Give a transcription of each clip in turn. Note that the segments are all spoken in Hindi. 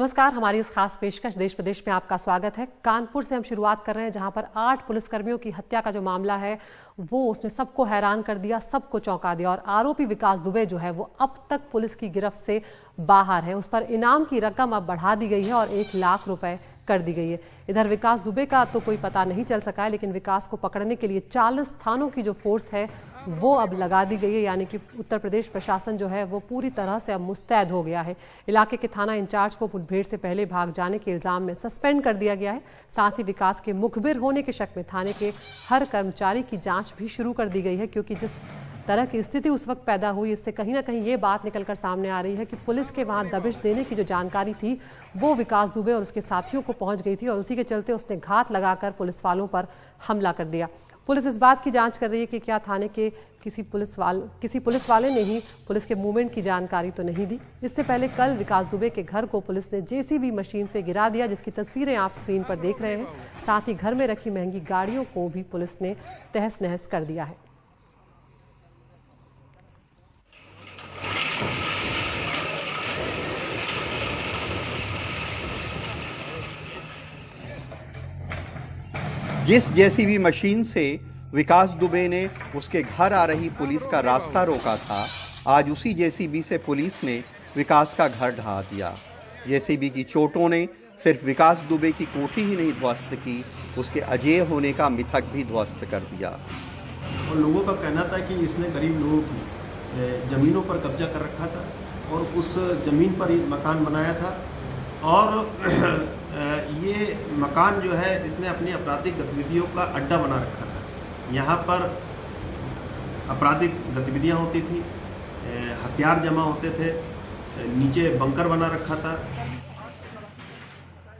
नमस्कार, हमारी इस खास पेशकश देश प्रदेश में आपका स्वागत है। कानपुर से हम शुरुआत कर रहे हैं, जहां पर 8 पुलिसकर्मियों की हत्या का जो मामला है वो उसने सबको हैरान कर दिया, सबको चौंका दिया। और आरोपी विकास दुबे जो है वो अब तक पुलिस की गिरफ्त से बाहर है। उस पर इनाम की रकम अब बढ़ा दी गई है और 1 लाख रुपए कर दी गई है। इधर विकास दुबे का तो कोई पता नहीं चल सका है, लेकिन विकास को पकड़ने के लिए 40 थानों की जो फोर्स है वो अब लगा दी गई है। यानी कि उत्तर प्रदेश प्रशासन जो है वो पूरी तरह से अब मुस्तैद हो गया है। इलाके के थाना इंचार्ज को मुठभेड़ से पहले भाग जाने के इल्जाम में सस्पेंड कर दिया गया है। साथ ही विकास के मुखबिर होने के शक में थाने के हर कर्मचारी की जांच भी शुरू कर दी गई है, क्योंकि जिस तरह की स्थिति उस वक्त पैदा हुई, इससे कहीं ना कहीं ये बात निकलकर सामने आ रही है कि पुलिस के वहां दबिश देने की जो जानकारी थी वो विकास दुबे और उसके साथियों को पहुंच गई थी और उसी के चलते उसने घात लगाकर पुलिस वालों पर हमला कर दिया। पुलिस इस बात की जांच कर रही है कि क्या थाने के किसी पुलिस वाले ने ही पुलिस के मूवमेंट की जानकारी तो नहीं दी। इससे पहले कल विकास दुबे के घर को पुलिस ने जेसीबी मशीन से गिरा दिया, जिसकी तस्वीरें आप स्क्रीन पर देख रहे हैं। साथ ही घर में रखी महंगी गाड़ियों को भी पुलिस ने तहस नहस कर दिया है। जिस जेसीबी मशीन से विकास दुबे ने उसके घर आ रही पुलिस का रास्ता रोका था, आज उसी जेसीबी से पुलिस ने विकास का घर ढहा दिया। जेसीबी की चोटों ने सिर्फ विकास दुबे की कोठी ही नहीं ध्वस्त की, उसके अजेय होने का मिथक भी ध्वस्त कर दिया। और लोगों का कहना था कि इसने गरीब लोगों की ज़मीनों पर कब्जा कर रखा था और उस ज़मीन पर एक मकान बनाया था और ये मकान जो है इसने अपनी आपराधिक गतिविधियों का अड्डा बना रखा था। यहाँ पर आपराधिक गतिविधियाँ होती थी, हथियार जमा होते थे, नीचे बंकर बना रखा था।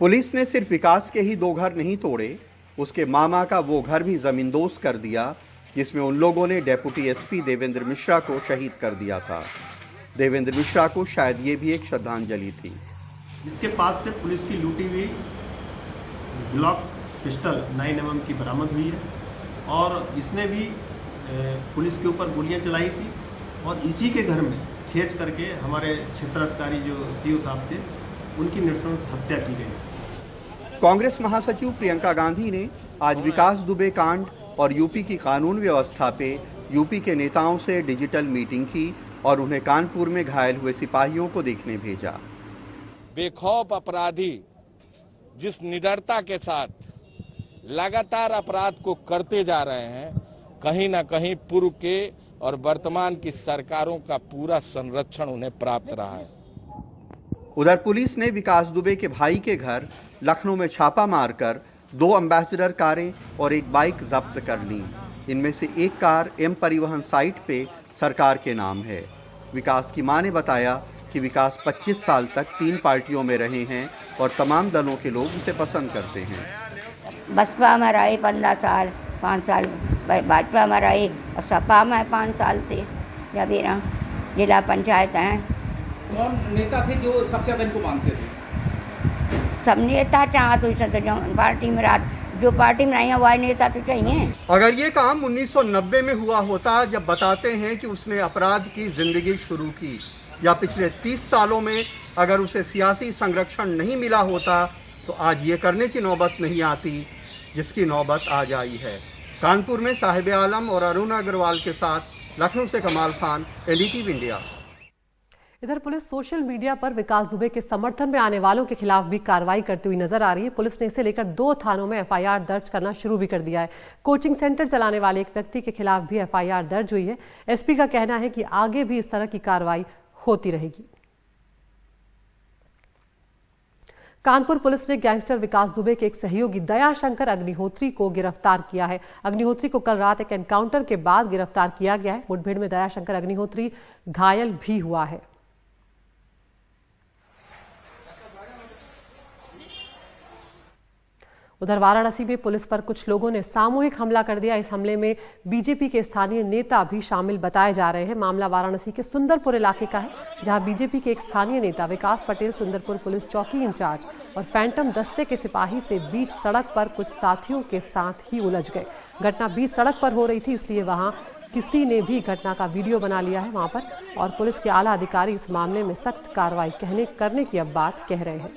पुलिस ने सिर्फ विकास के ही 2 घर नहीं तोड़े, उसके मामा का वो घर भी जमींदोज कर दिया जिसमें उन लोगों ने डेप्यूटी एसपी देवेंद्र मिश्रा को शहीद कर दिया था। देवेंद्र मिश्रा को शायद ये भी एक श्रद्धांजलि थी। इसके पास से पुलिस की लूटी हुई ग्लॉक पिस्टल 9 mm की बरामद हुई है और इसने भी पुलिस के ऊपर गोलियां चलाई थी और इसी के घर में खींच करके हमारे क्षेत्राधिकारी जो सीओ साहब थे उनकी नृशंस हत्या की गई। कांग्रेस महासचिव प्रियंका गांधी ने आज विकास दुबे कांड और यूपी की कानून व्यवस्था पे यूपी के नेताओं से डिजिटल मीटिंग की और उन्हें कानपुर में घायल हुए सिपाहियों को देखने भेजा। बेखौफ अपराधी जिस निडरता के साथ लगातार अपराध को करते जा रहे हैं, कहीं ना कहीं पूर्व के और वर्तमान की सरकारों का पूरा संरक्षण उन्हें प्राप्त रहा है। उधर पुलिस ने विकास दुबे के भाई के घर लखनऊ में छापा मारकर 2 एम्बेसडर कारें और 1 बाइक जब्त कर ली। इनमें से एक कार एम परिवहन साइट पे सरकार के नाम है। विकास की मां ने बताया कि विकास 25 साल तक 3 पार्टियों में रहे हैं और तमाम दलों के लोग उसे पसंद करते हैं। बसपा में रहे 15 साल, 5 साल भाजपा में रहे और सपा में 5 साल थे। जब ये जिला पंचायत हैं। कौन नेता थे जो सबसे ज़्यादा इनको मानते थे? सब नेता चाह तो जो पार्टी में जो पार्टी में नहीं है वही नेता तो चाहिए। अगर ये काम 1990 में हुआ होता, जब बताते हैं कि उसने अपराध की जिंदगी शुरू की, या पिछले 30 सालों में अगर उसे सियासी संरक्षण नहीं मिला होता तो आज ये करने की नौबत नहीं आती जिसकी नौबत आज आई है। कानपुर में साहिब आलम और अरुण अग्रवाल के साथ लखनऊ से कमाल खान, एनडीटीवी इंडिया। इधर पुलिस सोशल मीडिया पर विकास दुबे के समर्थन में आने वालों के खिलाफ भी कार्रवाई करती हुई नजर आ रही है। पुलिस ने इसे लेकर 2 थानों में एफआईआर दर्ज करना शुरू भी कर दिया है। कोचिंग सेंटर चलाने वाले एक व्यक्ति के खिलाफ भी एफआईआर दर्ज हुई है। एसपी का कहना है कि आगे भी इस तरह की कार्रवाई होती रहेगी। कानपुर पुलिस ने गैंगस्टर विकास दुबे के एक सहयोगी दयाशंकर अग्निहोत्री को गिरफ्तार किया है। अग्निहोत्री को कल रात एक एनकाउंटर के बाद गिरफ्तार किया गया है। मुठभेड़ में दयाशंकर अग्निहोत्री घायल भी हुआ है। उधर वाराणसी में पुलिस पर कुछ लोगों ने सामूहिक हमला कर दिया। इस हमले में बीजेपी के स्थानीय नेता भी शामिल बताए जा रहे हैं। मामला वाराणसी के सुंदरपुर इलाके का है, जहां बीजेपी के एक स्थानीय नेता विकास पटेल सुंदरपुर पुलिस चौकी इंचार्ज और फैंटम दस्ते के सिपाही से बीच सड़क पर कुछ साथियों के साथ ही उलझ गए। घटना बीच सड़क पर हो रही थी, इसलिए वहां किसी ने भी घटना का वीडियो बना लिया है वहां पर, और पुलिस के आला अधिकारी इस मामले में सख्त कार्रवाई करने की अब बात कह रहे हैं।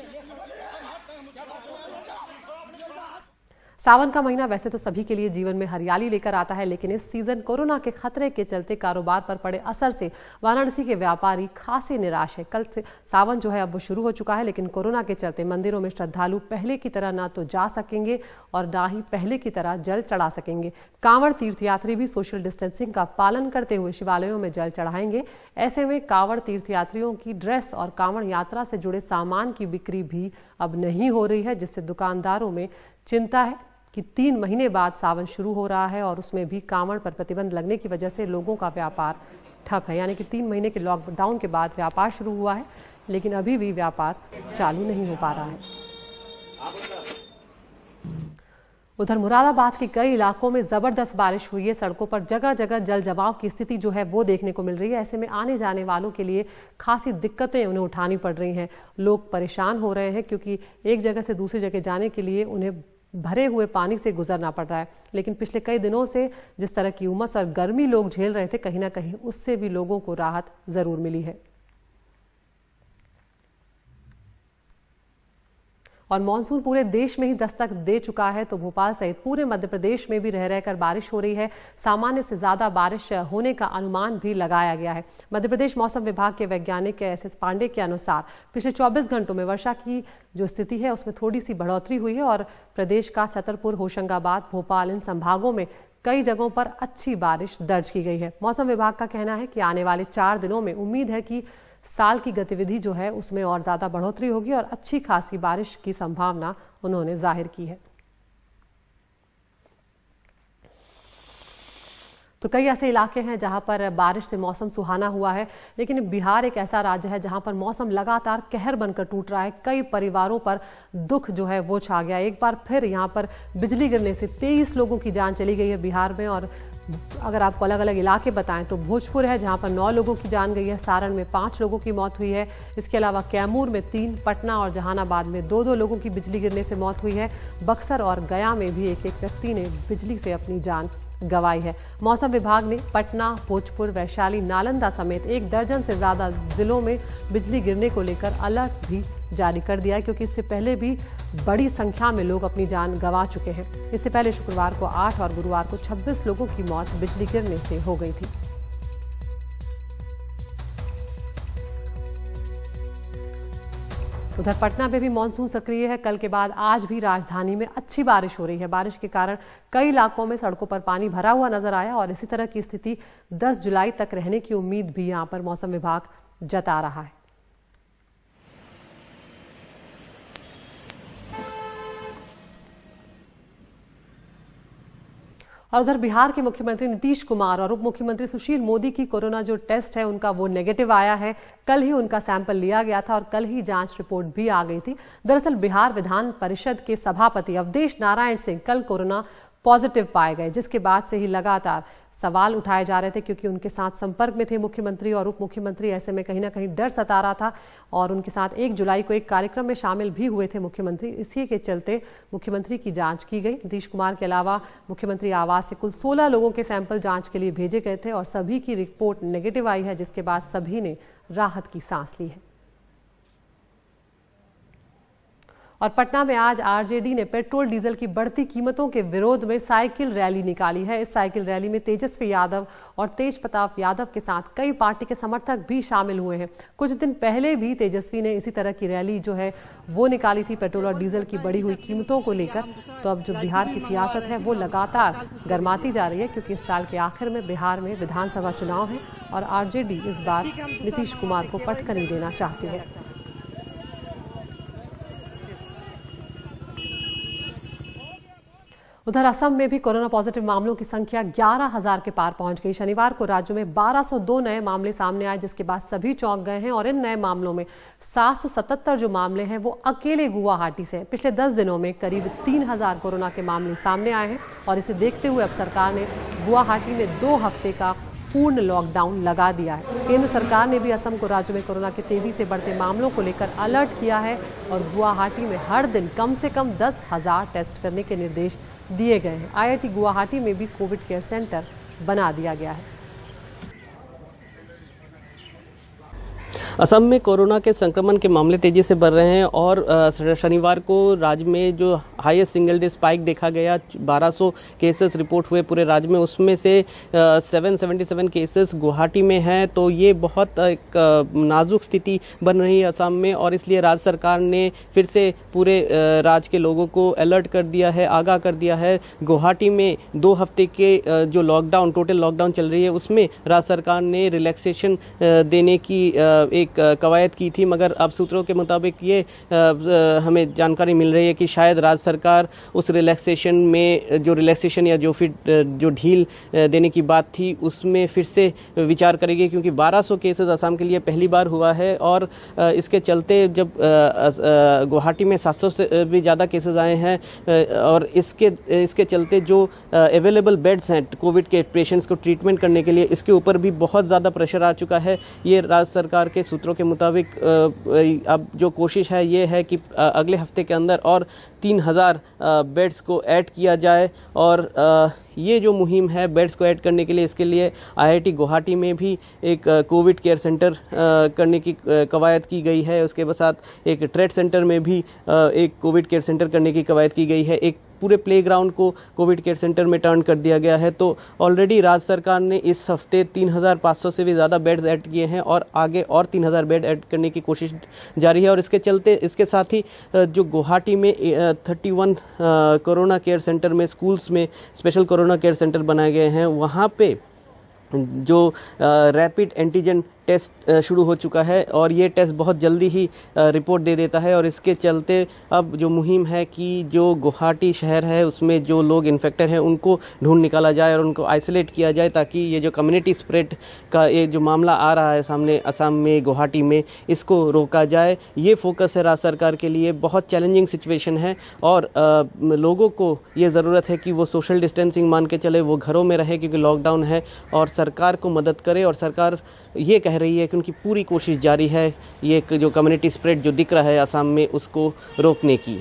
सावन का महीना वैसे तो सभी के लिए जीवन में हरियाली लेकर आता है, लेकिन इस सीजन कोरोना के खतरे के चलते कारोबार पर पड़े असर से वाराणसी के व्यापारी खासे निराश है। कल से सावन जो है अब वो शुरू हो चुका है, लेकिन कोरोना के चलते मंदिरों में श्रद्धालु पहले की तरह ना तो जा सकेंगे और ना ही पहले की तरह जल चढ़ा सकेंगे। कांवड़ तीर्थयात्री भी सोशल डिस्टेंसिंग का पालन करते हुए शिवालयों में जल चढ़ाएंगे। ऐसे में कांवड़ तीर्थयात्रियों की ड्रेस और कांवड़ यात्रा से जुड़े सामान की बिक्री भी अब नहीं हो रही है, जिससे दुकानदारों में चिंता है कि 3 महीने बाद सावन शुरू हो रहा है और उसमें भी कांवड़ पर प्रतिबंध लगने की वजह से लोगों का व्यापार ठप है। यानी कि 3 महीने के लॉकडाउन के बाद व्यापार शुरू हुआ है, लेकिन अभी भी व्यापार चालू नहीं हो पा रहा है। उधर मुरादाबाद के कई इलाकों में जबरदस्त बारिश हुई है। सड़कों पर जगह जगह जल जमाव की स्थिति जो है वो देखने को मिल रही है। ऐसे में आने जाने वालों के लिए खासी दिक्कतें उन्हें उठानी पड़ रही हैं। लोग परेशान हो रहे हैं क्योंकि एक जगह से दूसरी जगह जाने के लिए उन्हें भरे हुए पानी से गुजरना पड़ रहा है। लेकिन पिछले कई दिनों से जिस तरह की उमस और गर्मी लोग झेल रहे थे, कहीं ना कहीं उससे भी लोगों को राहत जरूर मिली है। और मानसून पूरे देश में ही दस्तक दे चुका है, तो भोपाल सहित पूरे मध्य प्रदेश में भी रह रहकर बारिश हो रही है। सामान्य से ज्यादा बारिश होने का अनुमान भी लगाया गया है। मध्य प्रदेश मौसम विभाग के वैज्ञानिक एस पांडे के अनुसार पिछले 24 घंटों में वर्षा की जो स्थिति है उसमें थोड़ी सी बढ़ोतरी हुई है और प्रदेश का छतरपुर, होशंगाबाद, भोपाल इन संभागों में कई जगहों पर अच्छी बारिश दर्ज की गई है। मौसम विभाग का कहना है कि आने वाले 4 दिनों में उम्मीद है कि साल की गतिविधि जो है उसमें और ज्यादा बढ़ोतरी होगी और अच्छी खासी बारिश की संभावना उन्होंने जाहिर की है। तो कई ऐसे इलाके हैं जहां पर बारिश से मौसम सुहाना हुआ है, लेकिन बिहार एक ऐसा राज्य है जहां पर मौसम लगातार कहर बनकर टूट रहा है। कई परिवारों पर दुख जो है वो छा गया। एक बार फिर यहां पर बिजली गिरने से 23 लोगों की जान चली गई है बिहार में। और अगर आपको अलग अलग इलाके बताएं तो भोजपुर है जहां पर 9 लोगों की जान गई है, सारण में 5 लोगों की मौत हुई है। इसके अलावा कैमूर में 3, पटना और जहानाबाद में 2-2 लोगों की बिजली गिरने से मौत हुई है। बक्सर और गया में भी एक व्यक्ति ने बिजली से अपनी जान गंवाई है। मौसम विभाग ने पटना, भोजपुर, वैशाली, नालंदा समेत 1 दर्जन से ज्यादा जिलों में बिजली गिरने को लेकर अलर्ट भी जारी कर दिया है, क्योंकि इससे पहले भी बड़ी संख्या में लोग अपनी जान गंवा चुके हैं। इससे पहले शुक्रवार को 8 और गुरुवार को 26 लोगों की मौत बिजली गिरने से हो गई थी। उधर पटना में भी मानसून सक्रिय है। कल के बाद आज भी राजधानी में अच्छी बारिश हो रही है। बारिश के कारण कई इलाकों में सड़कों पर पानी भरा हुआ नजर आया और इसी तरह की स्थिति 10 जुलाई तक रहने की उम्मीद भी यहां पर मौसम विभाग जता रहा है। और उधर बिहार के मुख्यमंत्री नीतीश कुमार और उप मुख्यमंत्री सुशील मोदी की कोरोना जो टेस्ट है उनका वो नेगेटिव आया है। कल ही उनका सैंपल लिया गया था और कल ही जांच रिपोर्ट भी आ गई थी। दरअसल बिहार विधान परिषद के सभापति अवधेश नारायण सिंह कल कोरोना पॉजिटिव पाए गए, जिसके बाद से ही लगातार सवाल उठाए जा रहे थे, क्योंकि उनके साथ संपर्क में थे मुख्यमंत्री और उप मुख्यमंत्री। ऐसे में कहीं ना कहीं डर सता रहा था और उनके साथ 1 जुलाई को एक कार्यक्रम में शामिल भी हुए थे मुख्यमंत्री। इसी के चलते मुख्यमंत्री की जांच की गई। नीतीश कुमार के अलावा मुख्यमंत्री आवास से कुल 16 लोगों के सैंपल जांच के लिए भेजे गए थे और सभी की रिपोर्ट नेगेटिव आई है, जिसके बाद सभी ने राहत की सांस ली है। और पटना में आज आरजेडी ने पेट्रोल डीजल की बढ़ती कीमतों के विरोध में साइकिल रैली निकाली है। इस साइकिल रैली में तेजस्वी यादव और तेज प्रताप यादव के साथ कई पार्टी के समर्थक भी शामिल हुए हैं। कुछ दिन पहले भी तेजस्वी ने इसी तरह की रैली जो है वो निकाली थी पेट्रोल और डीजल की बढ़ी हुई कीमतों को लेकर। तो अब जो बिहार की सियासत है वो लगातार गर्माती जा रही है, क्योंकि इस साल के आखिर में बिहार में विधानसभा चुनाव है और आरजेडी इस बार नीतीश कुमार को पटकनी देना चाहती है। उधर असम में भी कोरोना पॉजिटिव मामलों की संख्या 11,000 के पार पहुंच गई। शनिवार को राज्य में 1202 नए मामले सामने आए, जिसके बाद सभी चौंक गए हैं और इन नए मामलों में 777 जो मामले हैं वो अकेले गुवाहाटी से हैं। पिछले 10 दिनों में करीब 3000 कोरोना के मामले सामने आए हैं और इसे देखते हुए अब सरकार ने गुवाहाटी में 2 हफ्ते का पूर्ण लॉकडाउन लगा दिया है। केंद्र सरकार ने भी असम को राज्य में कोरोना के तेजी से बढ़ते मामलों को लेकर अलर्ट किया है और गुवाहाटी में हर दिन कम से कम 10,000 टेस्ट करने के निर्देश दिए गए हैं। आईआईटी गुवाहाटी में भी कोविड केयर सेंटर बना दिया गया है। असम में कोरोना के संक्रमण के मामले तेजी से बढ़ रहे हैं और शनिवार को राज्य में जो हाईएस्ट सिंगल डे स्पाइक देखा गया, 1200 केसेस रिपोर्ट हुए पूरे राज्य में, उसमें से 777 केसेस गुवाहाटी में हैं। तो ये बहुत एक नाजुक स्थिति बन रही है असम में और इसलिए राज्य सरकार ने फिर से पूरे राज्य के लोगों को अलर्ट कर दिया है, आगाह कर दिया है। गुवाहाटी में 2 हफ्ते के जो लॉकडाउन, टोटल लॉकडाउन चल रही है, उसमें राज्य सरकार ने रिलैक्सेशन देने की एक कवायद की थी, मगर अब सूत्रों के मुताबिक ये हमें जानकारी मिल रही है कि शायद राज्य सरकार उस रिलैक्सेशन में जो ढील देने की बात थी उसमें फिर से विचार करेगी, क्योंकि 1200 केसेस असम के लिए पहली बार हुआ है और इसके चलते जब गुवाहाटी में 700 से भी ज़्यादा केसेस आए हैं और इसके चलते जो अवेलेबल बेड्स हैं कोविड के पेशेंट्स को ट्रीटमेंट करने के लिए, इसके ऊपर भी बहुत ज़्यादा प्रेशर आ चुका है। ये राज्य सरकार के सूत्रों के मुताबिक अब जो कोशिश है ये है कि अगले हफ्ते के अंदर और 3000 बेड्स को ऐड किया जाए और ये जो मुहिम है बेड्स को ऐड करने के लिए, इसके लिए IIT गुवाहाटी में भी एक कोविड केयर सेंटर करने की कवायद की गई है। उसके साथ एक ट्रेड सेंटर में भी एक कोविड केयर सेंटर करने की कवायद की गई है। एक पूरे प्लेग्राउंड को कोविड केयर सेंटर में टर्न कर दिया गया है। तो ऑलरेडी राज्य सरकार ने इस हफ्ते 3500 से भी ज़्यादा बेड्स ऐड किए हैं और आगे और 3000 बेड ऐड करने की कोशिश जारी है। और इसके साथ ही जो गुवाहाटी में 31 कोरोना केयर सेंटर में, स्कूल्स में स्पेशल कोरोना केयर सेंटर बनाए गए हैं, वहाँ पे जो रैपिड एंटीजन टेस्ट शुरू हो चुका है और ये टेस्ट बहुत जल्दी ही रिपोर्ट दे देता है। और इसके चलते अब जो मुहिम है कि जो गुवाहाटी शहर है उसमें जो लोग इन्फेक्टेड हैं उनको ढूंढ निकाला जाए और उनको आइसोलेट किया जाए, ताकि ये जो कम्युनिटी स्प्रेड का ये जो मामला आ रहा है सामने असम में, गुवाहाटी में, इसको रोका जाए। ये फोकस है राज्य सरकार के लिए। बहुत चैलेंजिंग सिचुएशन है और लोगों को ये ज़रूरत है कि वो सोशल डिस्टेंसिंग मान के चले, वो घरों में रहे क्योंकि लॉकडाउन है, और सरकार को मदद करे। और सरकार ये कह रही है कि उनकी पूरी कोशिश जारी है ये जो कम्युनिटी स्प्रेड जो दिख रहा है असम में उसको रोकने की।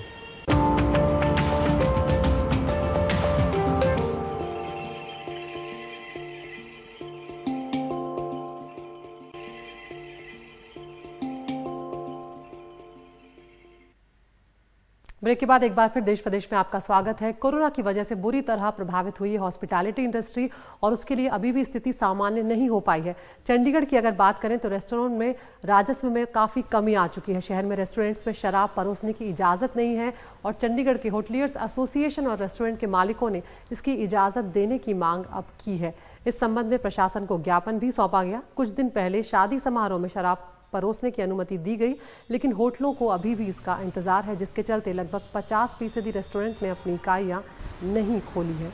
ब्रेक के बाद एक बार फिर देश प्रदेश में आपका स्वागत है। कोरोना की वजह से बुरी तरह प्रभावित हुई है हॉस्पिटैलिटी इंडस्ट्री और उसके लिए अभी भी स्थिति सामान्य नहीं हो पाई है। चंडीगढ़ की अगर बात करें तो रेस्टोरेंट में राजस्व में काफी कमी आ चुकी है। शहर में रेस्टोरेंट्स में शराब परोसने की इजाजत नहीं है और चंडीगढ़ के होटलियर्स एसोसिएशन और रेस्टोरेंट के मालिकों ने इसकी इजाजत देने की मांग अब की है। इस संबंध में प्रशासन को ज्ञापन भी सौंपा गया। कुछ दिन पहले शादी समारोह में शराब परोसने की अनुमति दी गई, लेकिन होटलों को अभी भी इसका इंतजार है, जिसके चलते लगभग 50% रेस्टोरेंट ने अपनी इकाइयां नहीं खोली है।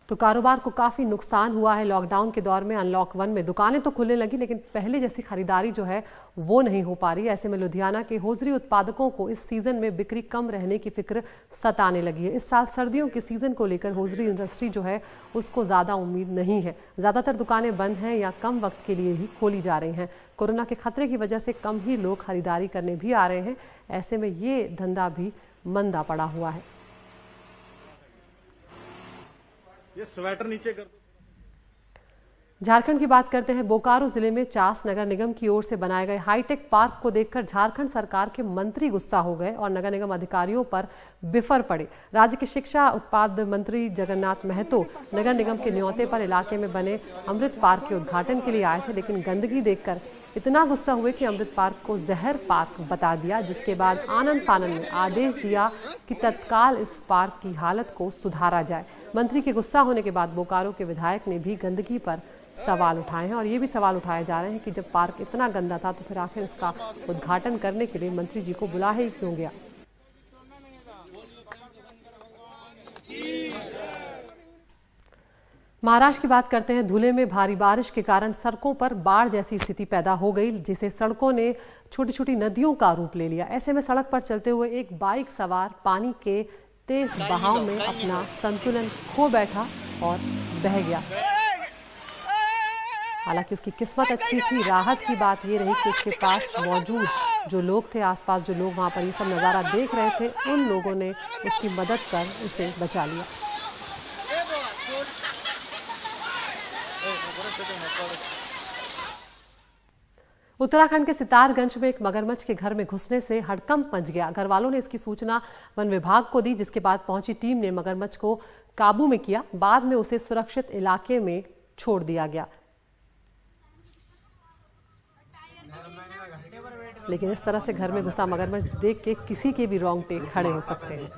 तो कारोबार को काफी नुकसान हुआ है। लॉकडाउन के दौर में अनलॉक 1 में दुकानें तो खुलने लगी, लेकिन पहले जैसी खरीदारी जो है वो नहीं हो पा रही। ऐसे में लुधियाना के होजरी उत्पादकों को इस सीजन में बिक्री कम रहने की फिक्र सताने लगी है। इस साल सर्दियों के सीजन को लेकर होजरी इंडस्ट्री जो है उसको ज्यादा उम्मीद नहीं है। ज्यादातर दुकानें बंद हैं या कम वक्त के लिए ही खोली जा रही हैं। कोरोना के खतरे की वजह से कम ही लोग खरीदारी करने भी आ रहे हैं। ऐसे में ये धंधा भी मंदा पड़ा हुआ है। ये स्वेटर नीचे कर दो। झारखंड की बात करते हैं। बोकारो जिले में चास नगर निगम की ओर से बनाए गए हाईटेक पार्क को देखकर झारखंड सरकार के मंत्री गुस्सा हो गए और नगर निगम अधिकारियों पर बिफर पड़े। राज्य के शिक्षा उत्पाद मंत्री जगन्नाथ महतो नगर निगम के न्योते पर इलाके में बने अमृत पार्क के उद्घाटन के लिए आए थे, लेकिन गंदगी देखकर इतना गुस्सा हुए कि अमृत पार्क को जहर पार्क बता दिया, जिसके बाद आनंद फानन ने आदेश दिया कि तत्काल इस पार्क की हालत को सुधारा जाए। मंत्री के गुस्सा होने के बाद बोकारो के विधायक ने भी गंदगी पर सवाल उठाए हैं और ये भी सवाल उठाए जा रहे हैं कि जब पार्क इतना गंदा था तो फिर आखिर इसका उद्घाटन करने के लिए मंत्री जी को बुला ही क्यों गया। महाराष्ट्र की बात करते हैं। धुले में भारी बारिश के कारण सड़कों पर बाढ़ जैसी स्थिति पैदा हो गई, जिसे सड़कों ने छोटी छोटी नदियों का रूप ले लिया। ऐसे में सड़क पर चलते हुए एक बाइक सवार पानी के तेज बहाव में अपना संतुलन खो बैठा और बह गया। हालांकि उसकी किस्मत अच्छी थी। राहत की बात ये रही कि उसके पास मौजूद जो लोग थे, आसपास जो लोग वहां पर ये सब नज़ारा देख रहे थे, उन लोगों ने उसकी मदद कर उसे बचा लिया। उत्तराखंड के सितारगंज में एक मगरमच्छ के घर में घुसने से हड़कंप मच गया। घर वालों ने इसकी सूचना वन विभाग को दी, जिसके बाद पहुंची टीम ने मगरमच्छ को काबू में किया। बाद में उसे सुरक्षित इलाके में छोड़ दिया गया। लेकिन इस तरह से घर में घुसा मगरमच्छ देख के किसी के भी रोंगटे खड़े हो सकते हैं।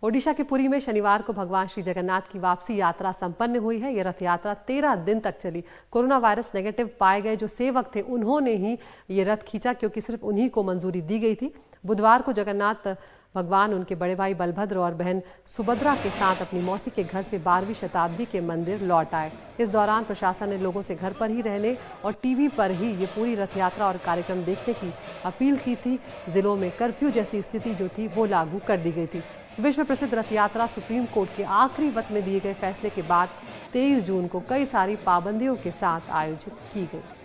ओडिशा के पुरी में शनिवार को भगवान श्री जगन्नाथ की वापसी यात्रा संपन्न हुई है। यह रथ यात्रा 13 दिन तक चली। कोरोना वायरस नेगेटिव पाए गए जो सेवक थे उन्होंने ही ये रथ खींचा, क्योंकि सिर्फ उन्हीं को मंजूरी दी गई थी। बुधवार को जगन्नाथ भगवान उनके बड़े भाई बलभद्र और बहन सुभद्रा के साथ अपनी मौसी के घर से 12वीं शताब्दी के मंदिर लौट आए। इस दौरान प्रशासन ने लोगों से घर पर ही रहने और टीवी पर ही ये पूरी रथ यात्रा और कार्यक्रम देखने की अपील की थी। जिलों में कर्फ्यू जैसी स्थिति जो थी वो लागू कर दी गई थी। विश्व प्रसिद्ध रथ यात्रा सुप्रीम कोर्ट के आखिरी वक्त में दिए गए फैसले के बाद 23 जून को कई सारी पाबंदियों के साथ आयोजित की गई।